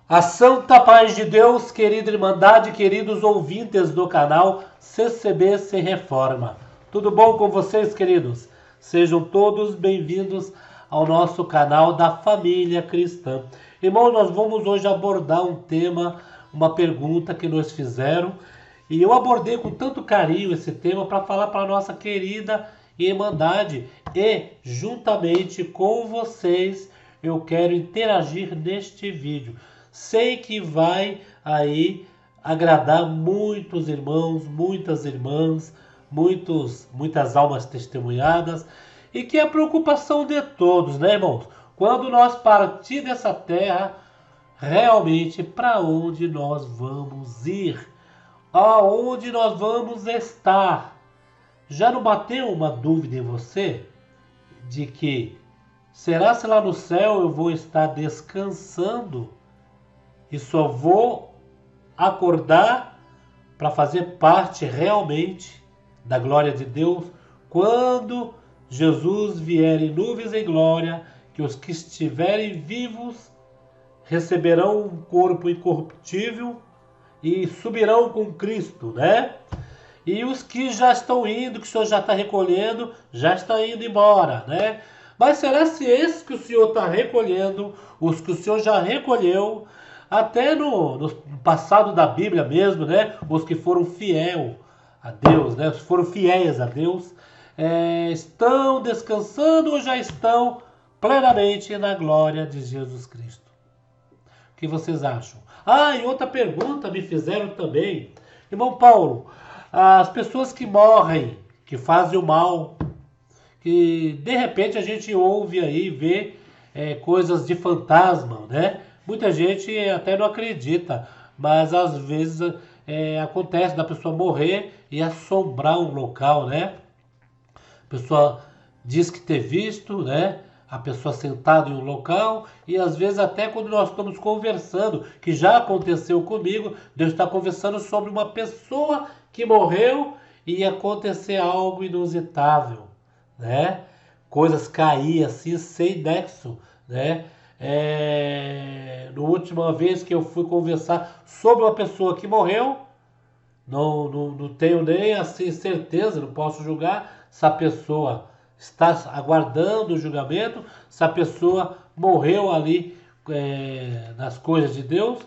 A santa paz de Deus, querida Irmandade, queridos ouvintes do canal CCB Sem Reforma. Tudo bom com vocês, queridos? Sejam todos bem-vindos ao nosso canal da família cristã. Irmão, nós vamos hoje abordar um tema, uma pergunta que nos fizeram. E eu abordei com tanto carinho esse tema para falar para a nossa querida Irmandade. E, juntamente com vocês, eu quero interagir neste vídeo. Sei que vai aí agradar muitos irmãos, muitas irmãs, muitas almas testemunhadas, e que é a preocupação de todos, né, irmãos? Quando nós partir dessa terra, realmente para onde nós vamos ir? Aonde nós vamos estar? Já não bateu uma dúvida em você de que será se lá no céu eu vou estar descansando e só vou acordar para fazer parte realmente da glória de Deus quando Jesus vier em nuvens em glória, que os que estiverem vivos receberão um corpo incorruptível e subirão com Cristo, né? E os que já estão indo, que o Senhor já está recolhendo, já estão indo embora, né? Mas será se esses que o Senhor está recolhendo, os que o Senhor já recolheu, até no passado da Bíblia mesmo, né? Os que foram fiéis a Deus, né? Os que foram fiéis a Deus, estão descansando ou já estão plenamente na glória de Jesus Cristo? O que vocês acham? Ah, e outra pergunta me fizeram também. Irmão Paulo, as pessoas que morrem, que fazem o mal, que de repente a gente ouve aí, vê coisas de fantasma, né? Muita gente até não acredita, mas às vezes acontece da pessoa morrer e assombrar um local, né? A pessoa diz que ter visto, né? A pessoa sentada em um local, e às vezes até quando nós estamos conversando, que já aconteceu comigo, Deus está conversando sobre uma pessoa que morreu e ia acontecer algo inusitável, né? Coisas cair assim sem nexo, né? Na última vez que eu fui conversar sobre uma pessoa que morreu, não tenho nem assim certeza, não posso julgar se a pessoa está aguardando o julgamento, se a pessoa morreu ali nas coisas de Deus.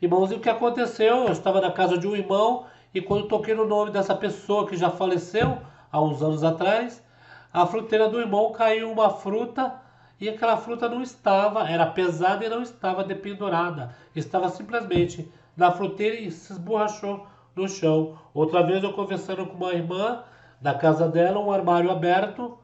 Irmãos, e o que aconteceu? Eu estava na casa de um irmão e quando toquei no nome dessa pessoa que já faleceu há uns anos atrás, a fruteira do irmão caiu uma fruta e aquela fruta não estava, era pesada e não estava dependurada, estava simplesmente na fruteira e se esborrachou no chão. Outra vez eu conversando com uma irmã da casa dela, um armário aberto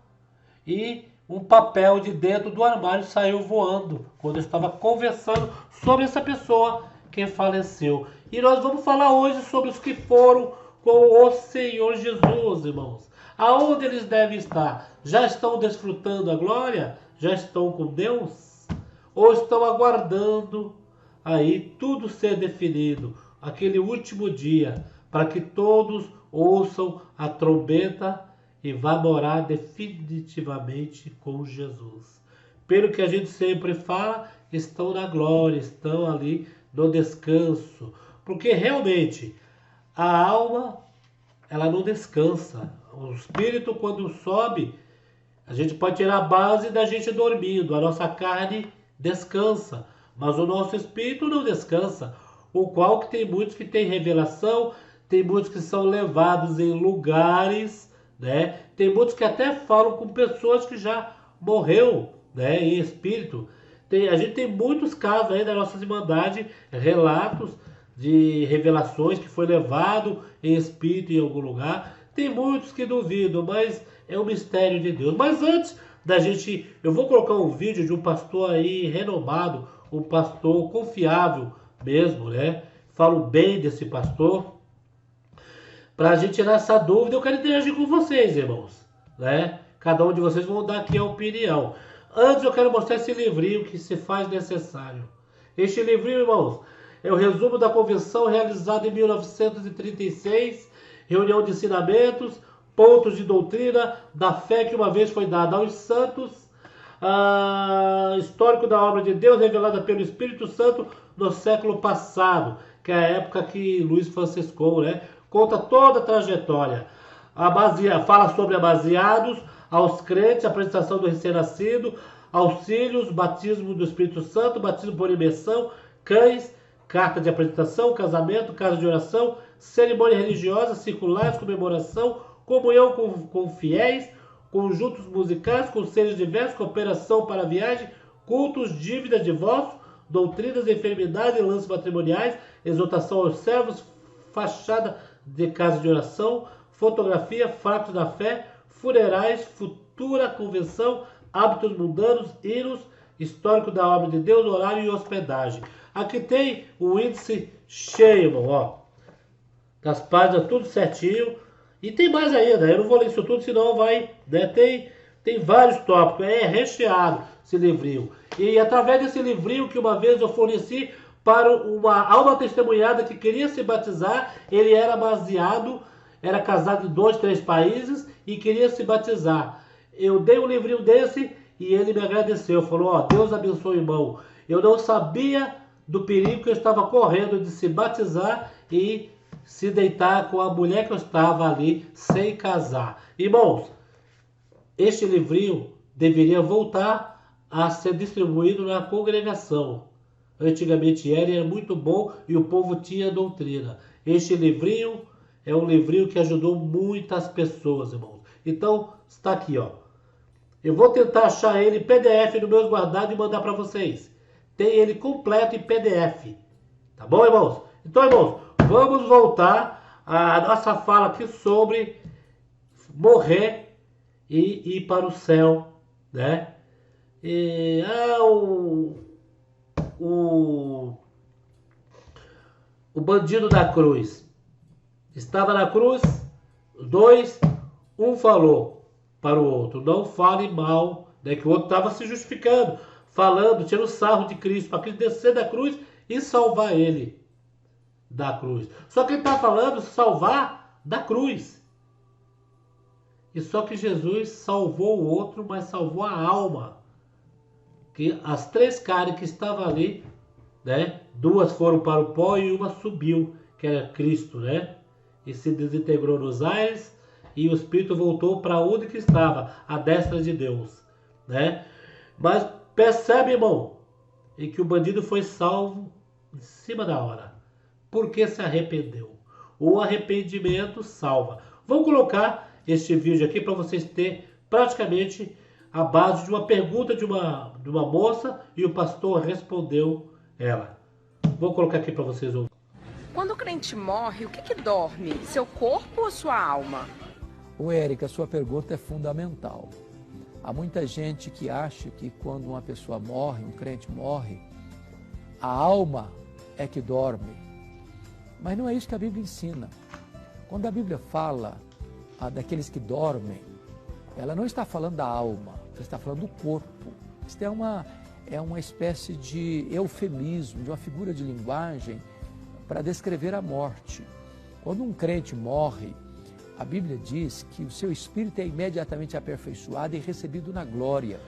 e um papel de dentro do armário saiu voando quando eu estava conversando sobre essa pessoa que faleceu. E nós vamos falar hoje sobre os que foram com o Senhor Jesus, irmãos. Aonde eles devem estar? Já estão desfrutando a glória? Já estão com Deus? Ou estão aguardando aí tudo ser definido? Aquele último dia, para que todos ouçam a trombeta e vá morar definitivamente com Jesus. Pelo que a gente sempre fala, estão na glória, estão ali no descanso. Porque realmente a alma, ela não descansa. O espírito, quando sobe, a gente pode tirar a base da gente dormindo. A nossa carne descansa, mas o nosso espírito não descansa. O qual que tem muitos que têm revelação, tem muitos que são levados em lugares, né? Tem muitos que até falam com pessoas que já morreu, né? Em espírito. A gente tem muitos casos aí da nossa irmandade, relatos de revelações que foi levado em espírito em algum lugar. Tem muitos que duvidam, mas é um mistério de Deus. Mas antes da gente, eu vou colocar um vídeo de um pastor aí renomado, um pastor confiável mesmo, né? Falo bem desse pastor. Para a gente tirar essa dúvida, eu quero interagir com vocês, irmãos, né? Cada um de vocês vão dar aqui a opinião. Antes eu quero mostrar esse livrinho que se faz necessário. Este livrinho, irmãos, é o resumo da convenção realizada em 1936, reunião de ensinamentos, pontos de doutrina da fé que uma vez foi dada aos santos, histórico da obra de Deus revelada pelo Espírito Santo no século passado, que é a época que Luiz Francisco, né, conta toda a trajetória. Fala sobre baseados aos crentes, apresentação do recém-nascido, auxílios, batismo do Espírito Santo, batismo por imersão, cães, carta de apresentação, casamento, casa de oração, cerimônia religiosa, circulares, comemoração, comunhão com fiéis, conjuntos musicais, conselhos diversos, cooperação para viagem, cultos, dívida, divórcio, doutrinas, enfermidade, lances matrimoniais, exortação aos servos, fachada de casa de oração, fotografia, fatos da fé, funerais, futura convenção, hábitos mundanos, hinos, histórico da obra de Deus, horário e hospedagem. Aqui tem o índice cheio, irmão, ó. Das páginas, tudo certinho. E tem mais ainda, eu não vou ler isso tudo, senão vai, né? Tem vários tópicos, é recheado esse livrinho. E através desse livrinho que uma vez eu forneci para uma alma testemunhada que queria se batizar, ele era baseado, era casado em 2, 3 países e queria se batizar. Eu dei um livrinho desse e ele me agradeceu, falou, ó, Deus abençoe o irmão. Eu não sabia do perigo que eu estava correndo de se batizar e se deitar com a mulher que eu estava ali sem casar. Irmãos, este livrinho deveria voltar a ser distribuído na congregação. Antigamente era muito bom e o povo tinha doutrina. Este livrinho é um livrinho que ajudou muitas pessoas, irmãos. Então, está aqui, ó. Eu vou tentar achar ele em PDF no meu guardado e mandar para vocês. Tem ele completo em PDF. Tá bom, irmãos? Então, irmãos, vamos voltar à nossa fala aqui sobre morrer e ir para o céu, né? O bandido da cruz. Estava na cruz, um falou para o outro, não fale mal, né? Que o outro estava se justificando, falando, tirando sarro de Cristo, para Cristo descer da cruz e salvar ele da cruz. Só que ele está falando salvar da cruz. E só que Jesus salvou o outro, mas salvou a alma. Que as 3 carnes que estavam ali, né? 2 foram para o pó e uma subiu, que era Cristo, né? E se desintegrou nos ares e o Espírito voltou para onde que estava, à destra de Deus, né? Mas percebe, irmão, e que o bandido foi salvo em cima da hora, porque se arrependeu. O arrependimento salva. Vou colocar este vídeo aqui para vocês terem praticamente a base de uma pergunta de uma moça e o pastor respondeu ela. Vou colocar aqui para vocês ouvirem. Quando o crente morre, o que dorme? Seu corpo ou sua alma? Ô Érica, a sua pergunta é fundamental. Há muita gente que acha que quando uma pessoa morre, um crente morre, a alma é que dorme. Mas não é isso que a Bíblia ensina. Quando a Bíblia fala daqueles que dormem, ela não está falando da alma, ela está falando do corpo. Isso é uma espécie de eufemismo, de uma figura de linguagem para descrever a morte. Quando um crente morre, a Bíblia diz que o seu espírito é imediatamente aperfeiçoado e recebido na glória.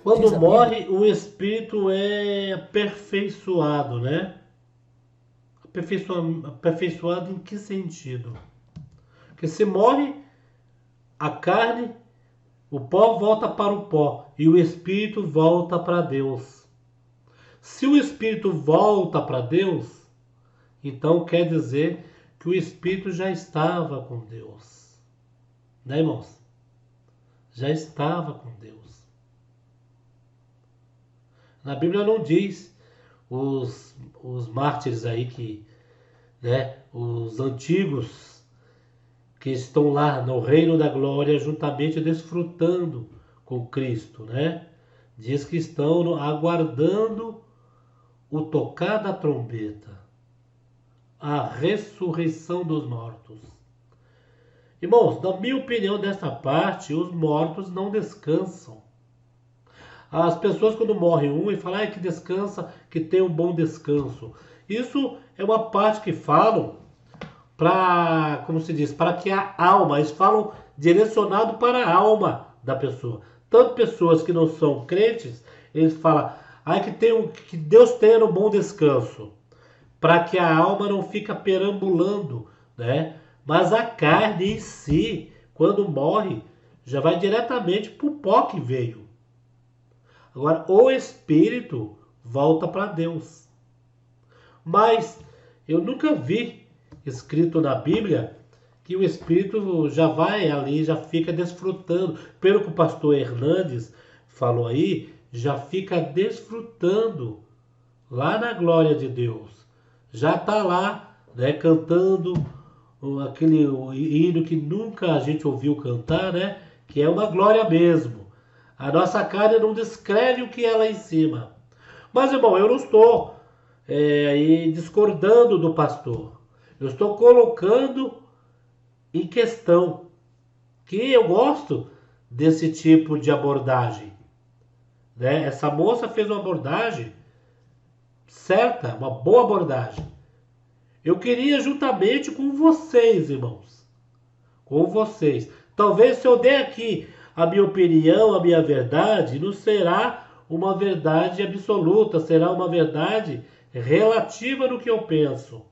Quando morre, o espírito é aperfeiçoado, né? Aperfeiçoado em que sentido? Porque se morre, a carne, o pó volta para o pó e o espírito volta para Deus. Se o espírito volta para Deus, então quer dizer que o espírito já estava com Deus. Né, irmãos? Já estava com Deus. Na Bíblia não diz os mártires aí que, né, os antigos que estão lá no reino da glória juntamente desfrutando com Cristo, né? Diz que estão aguardando o tocar da trombeta, a ressurreição dos mortos. Irmãos, na minha opinião dessa parte, os mortos não descansam. As pessoas quando morrem e falam que descansa, que tem um bom descanso. Isso é uma parte que falam para, como se diz, para que a alma, eles falam direcionado para a alma da pessoa. Tanto pessoas que não são crentes, eles falam, Aí que Deus tenha um bom descanso, para que a alma não fica perambulando, né? Mas a carne em si, quando morre, já vai diretamente para o pó que veio. Agora, o espírito volta para Deus. Mas eu nunca vi escrito na Bíblia que o espírito já vai ali, já fica desfrutando. Pelo que o pastor Hernandes falou aí, já fica desfrutando lá na glória de Deus. Já está lá, né, cantando aquele hino que nunca a gente ouviu cantar, né? Que é uma glória mesmo. A nossa carne não descreve o que é lá em cima. Mas, irmão, eu não estou aí discordando do pastor. Eu estou colocando em questão que eu gosto desse tipo de abordagem, né? Essa moça fez uma abordagem certa, uma boa abordagem. Eu queria juntamente com vocês, irmãos, com vocês. Talvez se eu der aqui a minha opinião, a minha verdade, não será uma verdade absoluta, será uma verdade relativa no que eu penso.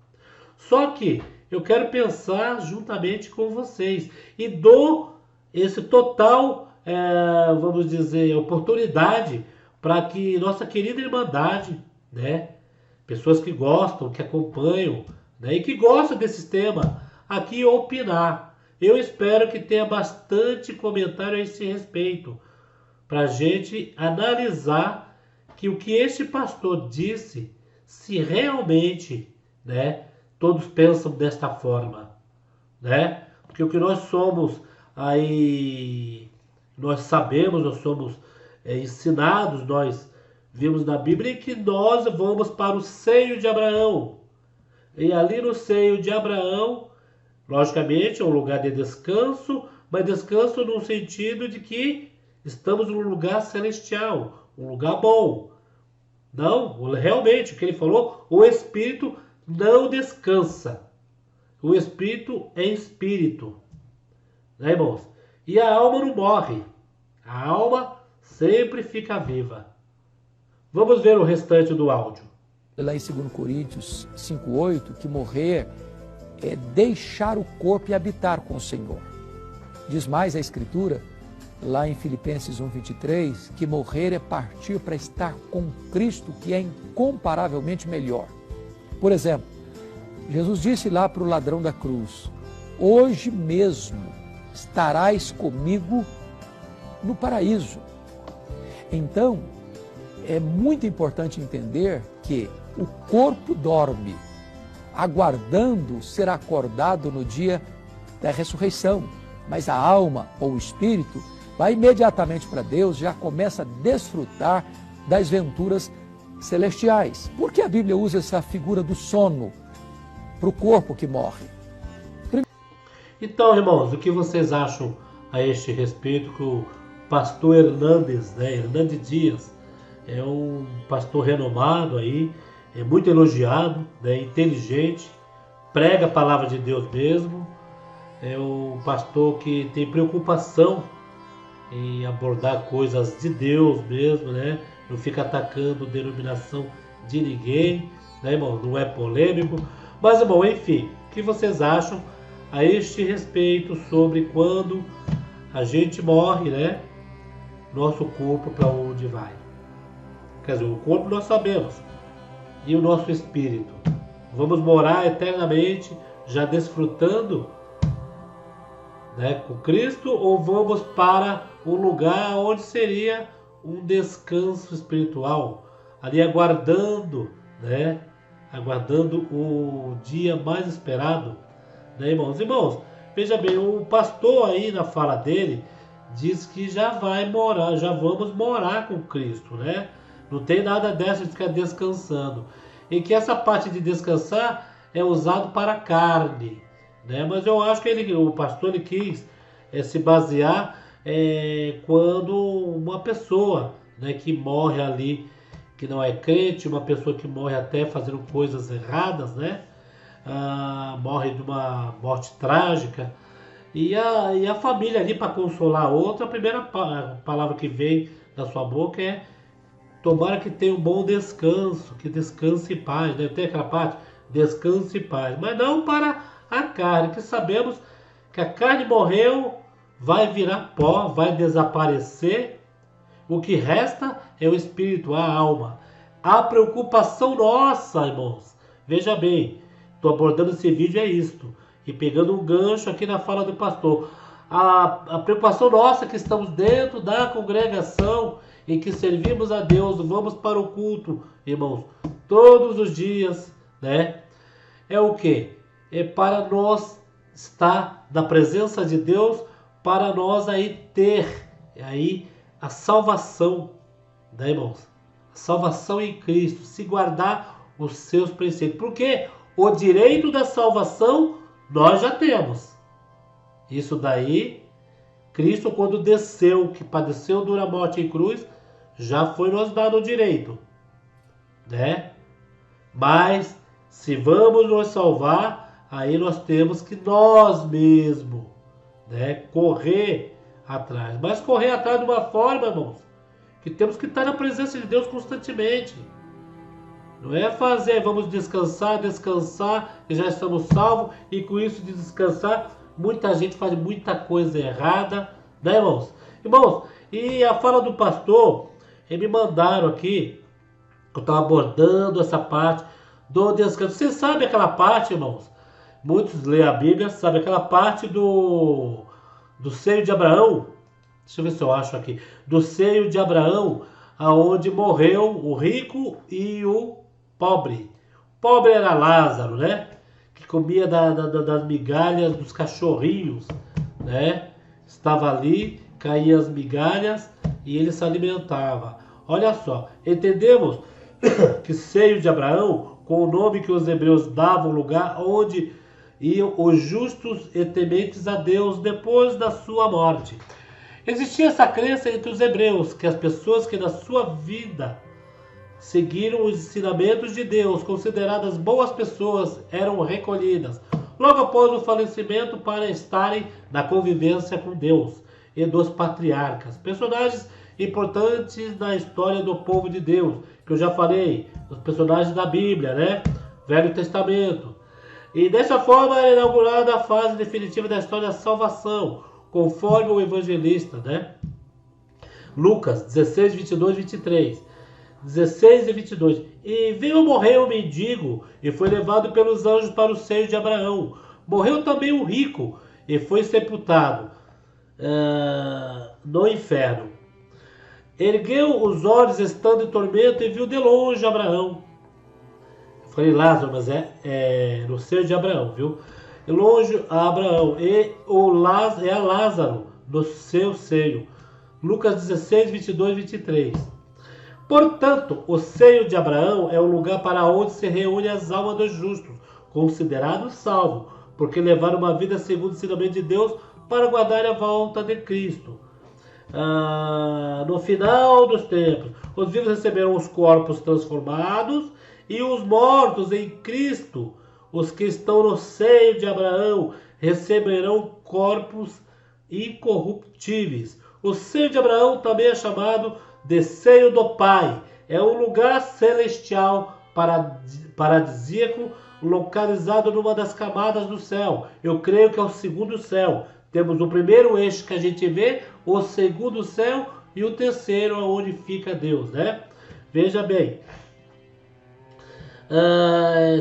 Só que eu quero pensar juntamente com vocês e dou esse total, vamos dizer, oportunidade para que nossa querida Irmandade, né, pessoas que gostam, que acompanham, né, e que gostam desse tema, aqui opinar. Eu espero que tenha bastante comentário a esse respeito, para a gente analisar que o que este pastor disse, se realmente, né, todos pensam desta forma, né? Porque o que nós somos aí, nós sabemos, nós somos ensinados, nós vimos na Bíblia que nós vamos para o seio de Abraão. E ali no seio de Abraão, logicamente, é um lugar de descanso, mas descanso no sentido de que estamos num lugar celestial, um lugar bom. Não, realmente, o que ele falou, o Espírito não descansa. O Espírito é Espírito. Né, irmãos? E a alma não morre. A alma sempre fica viva. Vamos ver o restante do áudio. Lá em 2 Coríntios 5,8, que morrer é deixar o corpo e habitar com o Senhor. Diz mais a Escritura, lá em Filipenses 1,23, que morrer é partir para estar com Cristo, que é incomparavelmente melhor. Por exemplo, Jesus disse lá para o ladrão da cruz, hoje mesmo estarás comigo no paraíso. Então, é muito importante entender que o corpo dorme, aguardando ser acordado no dia da ressurreição, mas a alma ou o espírito vai imediatamente para Deus, já começa a desfrutar das venturas celestiais. Por que a Bíblia usa essa figura do sono para o corpo que morre? Então, irmãos, o que vocês acham a este respeito que o pastor Hernandes, né, Hernandes Dias, é um pastor renomado aí, é muito elogiado, né, inteligente, prega a palavra de Deus mesmo, é um pastor que tem preocupação em abordar coisas de Deus mesmo, né? Não fica atacando denominação de ninguém, né, irmão? Não é polêmico. Mas, irmão, enfim, o que vocês acham a este respeito sobre quando a gente morre, né? Nosso corpo para onde vai? Quer dizer, o corpo nós sabemos. E o nosso espírito? Vamos morar eternamente já desfrutando, né, com Cristo, ou vamos para um lugar onde seria um descanso espiritual, ali aguardando, né, aguardando o dia mais esperado, né, irmãos? Irmãos, veja bem, o pastor aí na fala dele diz que já vai morar, já vamos morar com Cristo, né? Não tem nada dessa de ficar descansando. E que essa parte de descansar é usado para a carne, né? Mas eu acho que o pastor ele quis se basear quando uma pessoa, né, que morre ali, que não é crente, uma pessoa que morre até fazendo coisas erradas, né? Morre de uma morte trágica. E a família ali para consolar a outra, a primeira palavra que vem da sua boca é tomara que tenha um bom descanso, que descanse em paz, né? Tem aquela parte, descanse em paz, mas não para a carne, que sabemos que a carne morreu, vai virar pó, vai desaparecer, o que resta é o espírito, a alma. A preocupação nossa, irmãos, veja bem, estou abordando esse vídeo, é isto, e pegando um gancho aqui na fala do pastor, a preocupação nossa que estamos dentro da congregação, em que servimos a Deus, vamos para o culto, irmãos, todos os dias, né? É o quê? É para nós estar na presença de Deus, para nós aí ter aí a salvação, né, irmãos? A salvação em Cristo, se guardar os seus preceitos. Porque o direito da salvação nós já temos. Isso daí, Cristo quando desceu, que padeceu dura morte em cruz, já foi nos dado o direito, né? Mas se vamos nos salvar, aí nós temos que nós mesmos, né, correr atrás. Mas correr atrás de uma forma, irmãos, que temos que estar na presença de Deus constantemente. Não é fazer, vamos descansar, e já estamos salvos, e com isso de descansar, muita gente faz muita coisa errada, né, irmãos? Irmãos, e a fala do pastor, eles me mandaram aqui, eu estava abordando essa parte do descanso. Você sabe aquela parte, irmãos? Muitos leem a Bíblia, sabe aquela parte do seio de Abraão? Deixa eu ver se eu acho aqui. Do seio de Abraão, aonde morreu o rico e o pobre. O pobre era Lázaro, né? Que comia das migalhas dos cachorrinhos, né? Estava ali, caía as migalhas e ele se alimentava. Olha só, entendemos que seio de Abraão, com o nome que os hebreus davam, lugar onde iam os justos e tementes a Deus depois da sua morte. Existia essa crença entre os hebreus, que as pessoas que na sua vida seguiram os ensinamentos de Deus, consideradas boas pessoas, eram recolhidas logo após o falecimento para estarem na convivência com Deus e dos patriarcas, personagens importantes na história do povo de Deus, que eu já falei, os personagens da Bíblia, né? Velho Testamento. E dessa forma é inaugurada a fase definitiva da história da salvação, conforme o evangelista, né? Lucas 16, 22, 23. 16 e 22. E veio morrer o mendigo e foi levado pelos anjos para o seio de Abraão. Morreu também o rico e foi sepultado no inferno. Ergueu os olhos estando em tormento e viu de longe Abraão. Eu falei Lázaro, mas é no seio de Abraão, viu? E longe a Abraão e a Lázaro no seu seio. Lucas 16, 22 e 23. Portanto, o seio de Abraão é o lugar para onde se reúnem as almas dos justos, considerados salvos, porque levaram uma vida segundo o ensinamento de Deus para guardar a volta de Cristo. No final dos tempos, os vivos receberão os corpos transformados e os mortos em Cristo, os que estão no seio de Abraão, receberão corpos incorruptíveis. O seio de Abraão também é chamado de seio do Pai. É um lugar celestial paradisíaco localizado numa das camadas do céu. Eu creio que é o segundo céu. Temos o primeiro eixo que a gente vê, o segundo céu e o terceiro onde fica Deus, né? Veja bem.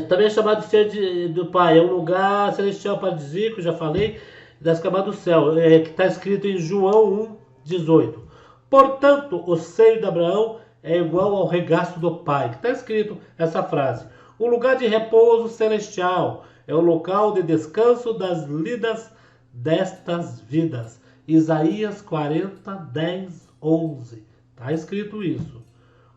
Também é chamado de seio do Pai. É um lugar celestial paradisíaco, já falei, das camadas do céu. Que está escrito em João 1,18. Portanto, o seio de Abraão é igual ao regaço do Pai. Que está escrito essa frase. O lugar de repouso celestial é o local de descanso das lidas destas vidas. Isaías 40, 10, 11. Está escrito isso.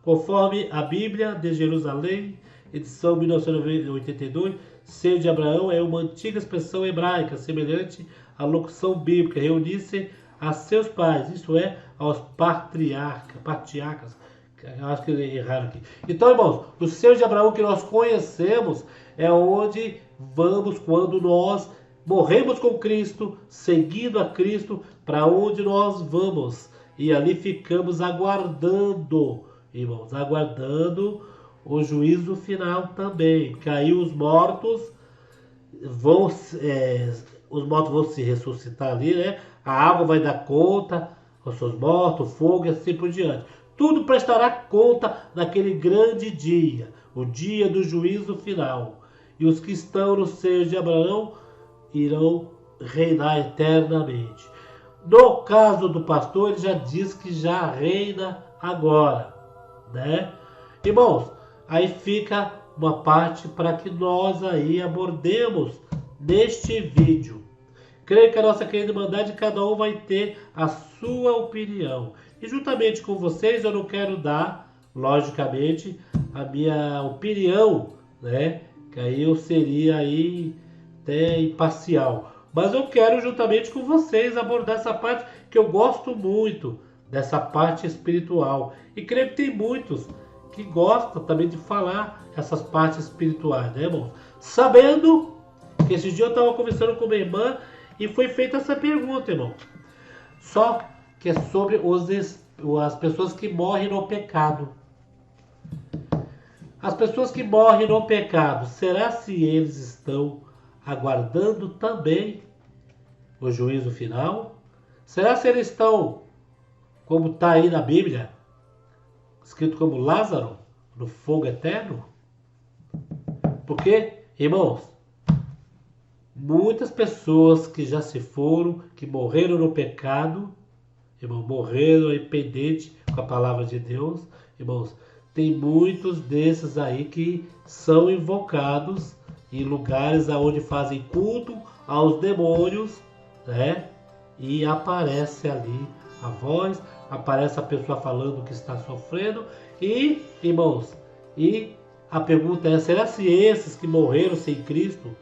Conforme a Bíblia de Jerusalém, edição 1982, seio de Abraão é uma antiga expressão hebraica, semelhante à locução bíblica, reunir-se a seus pais, isto é, aos patriarcas. Eu acho que erraram aqui. Então, irmãos, o seio de Abraão que nós conhecemos é onde vamos quando nós morremos com Cristo, seguindo a Cristo, para onde nós vamos. E ali ficamos aguardando. irmãos, aguardando o juízo final também. Que aí os mortos vão se ressuscitar ali, né? A água vai dar conta aos seus mortos, o fogo e assim por diante. Tudo prestará conta naquele grande dia, o dia do juízo final. E os que estão no seio de Abraão irão reinar eternamente. No caso do pastor, ele já diz que já reina agora, né? Irmãos, aí fica uma parte para que nós aí abordemos neste vídeo. Creio que a nossa querida Irmandade, cada um vai ter a sua opinião. E juntamente com vocês, eu não quero dar, logicamente, a minha opinião, né? Que aí eu seria aí até imparcial. Mas eu quero, juntamente com vocês, abordar essa parte que eu gosto muito, dessa parte espiritual. E creio que tem muitos que gostam também de falar essas partes espirituais, né, irmãos? Sabendo que esse dia eu estava conversando com minha irmã e foi feita essa pergunta, irmão. Só que é sobre as pessoas que morrem no pecado. As pessoas que morrem no pecado, será se eles estão aguardando também o juízo final? Será se eles estão, como está aí na Bíblia, escrito como Lázaro, no fogo eterno? Porque, irmãos, muitas pessoas que já se foram, que morreram no pecado, irmão, morreram arrependente com a palavra de Deus, irmãos, tem muitos desses aí que são invocados em lugares onde fazem culto aos demônios, né? E aparece ali a voz, aparece a pessoa falando que está sofrendo. E, irmãos, e a pergunta é, será se esses que morreram sem Cristo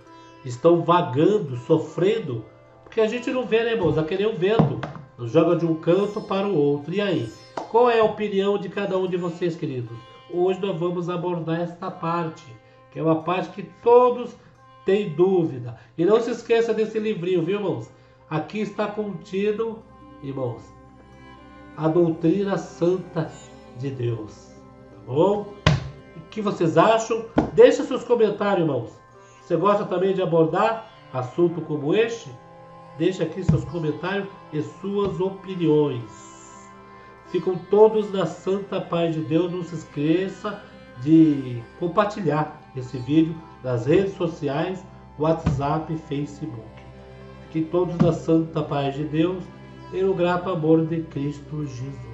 estão vagando, sofrendo? Porque a gente não vê, né, irmãos? É que nem o vento, nos joga de um canto para o outro. E aí? Qual é a opinião de cada um de vocês, queridos? Hoje nós vamos abordar esta parte, que é uma parte que todos têm dúvida. E não se esqueça desse livrinho, viu, irmãos? Aqui está contido, irmãos, a doutrina santa de Deus. Tá bom? O que vocês acham? Deixe seus comentários, irmãos. Você gosta também de abordar assunto como este? Deixe aqui seus comentários e suas opiniões. Ficam todos na santa paz de Deus. Não se esqueça de compartilhar esse vídeo nas redes sociais, WhatsApp e Facebook. Fiquem todos na santa paz de Deus e no grato amor de Cristo Jesus.